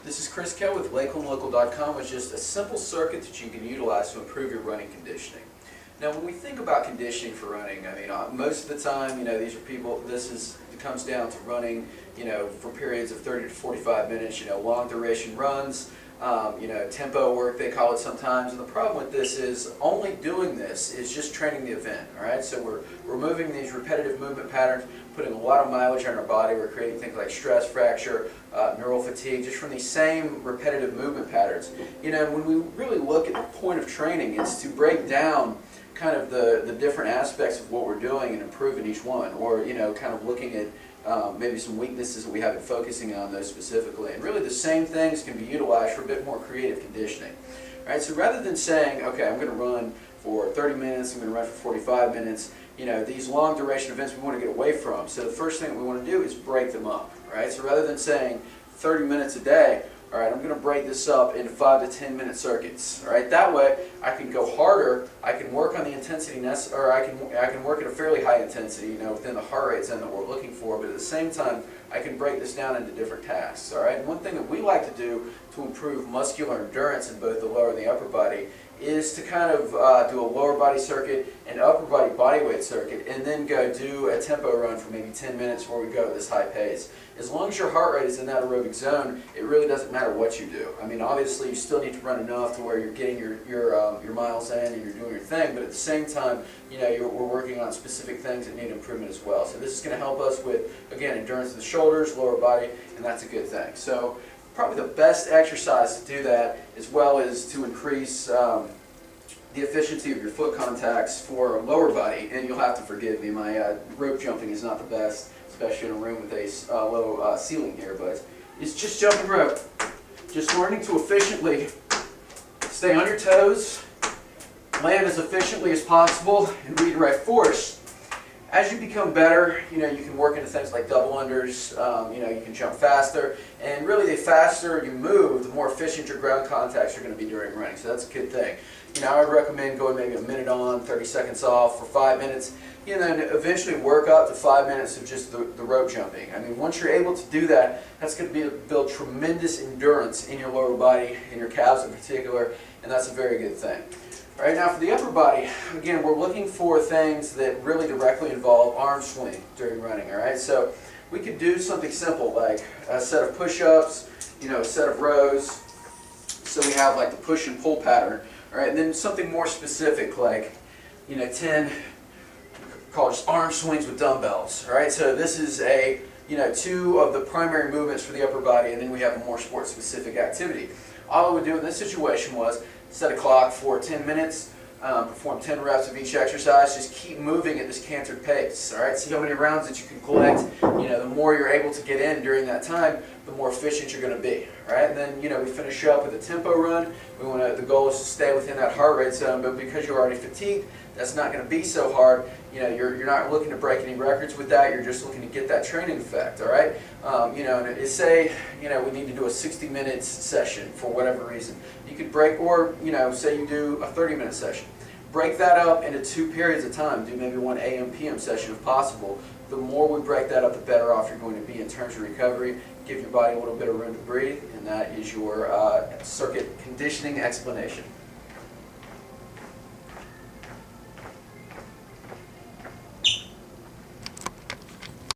This is Chris Kell with LakelandLocal.com, which is just a simple circuit that you can utilize to improve your running conditioning. Now, when we think about conditioning for running, I mean, most of the time, these are people. It comes down to running, for periods of 30 to 45 minutes. Long duration runs. Tempo work they call it sometimes. And the problem with this is only doing this is just training the event. All right, so we're removing these repetitive movement patterns, putting a lot of mileage on our body. We're creating things like stress fracture, neural fatigue, just from these same repetitive movement patterns. When we really look at the point of training, it's to break down kind of the different aspects of what we're doing and improving each one, or kind of looking at maybe some weaknesses that we have been focusing on those specifically. And really the same things can be utilized for a bit more creative conditioning. All right, so rather than saying, okay, I'm going to run for 30 minutes, I'm going to run for 45 minutes, these long duration events we want to get away from. So the first thing that we want to do is break them up. Right? So rather than saying 30 minutes a day, all right, I'm going to break this up into 5 to 10 minute circuits. All right, that way I can go harder. I can work on the intensity, or I can work at a fairly high intensity, within the heart rate zone that we're looking for. But at the same time, I can break this down into different tasks. All right, and one thing that we like to do to improve muscular endurance in both the lower and the upper body is to kind of do a lower body circuit and upper body bodyweight circuit, and then go do a tempo run for maybe 10 minutes before we go at this high pace. As long as your heart rate is in that aerobic zone, it really doesn't matter what you do. I mean, obviously you still need to run enough to where you're getting your miles in and you're doing your thing, but at the same time, we're working on specific things that need improvement as well. So this is going to help us with, again, endurance of the shoulders, lower body, and that's a good thing. So probably the best exercise to do that, as well as to increase the efficiency of your foot contacts for lower body. And you'll have to forgive me, my rope jumping is not the best, especially in a room with a low ceiling here, but it's just jumping rope. Just learning to efficiently stay on your toes, land as efficiently as possible, and redirect force. As you become better, you can work into things like double unders, you can jump faster, and really the faster you move, the more efficient your ground contacts are going to be during running, so that's a good thing. I would recommend going maybe a minute on, 30 seconds off for 5 minutes, and then eventually work up to 5 minutes of just the rope jumping. I mean, once you're able to do that, that's going to build tremendous endurance in your lower body, in your calves in particular, and that's a very good thing. All right, now for the upper body, again, we're looking for things that really directly involve arm swing during running. All right, so we could do something simple like a set of push-ups, a set of rows. So we have like the push and pull pattern. All right, and then something more specific like 10, call it just arm swings with dumbbells. All right, so this is a 2 of the primary movements for the upper body, and then we have a more sport-specific activity. All I would do in this situation was set a clock for 10 minutes, perform 10 reps of each exercise, just keep moving at this cantered pace. All right, see how many rounds that you can collect. The more you're able to get in during that time, the more efficient you're going to be. All right, and then we finish up with a tempo run. The goal is to stay within that heart rate zone, but because you're already fatigued, that's not going to be so hard. You're not looking to break any records with that. You're just looking to get that training effect. All right, and say we need to do a 60-minute session for whatever reason. You could break, or say you do a 30-minute session. Break that up into 2 periods of time. Do maybe one AM PM session if possible. The more we break that up, the better off you're going to be in terms of recovery. Give your body a little bit of room to breathe, and that is your circuit conditioning explanation.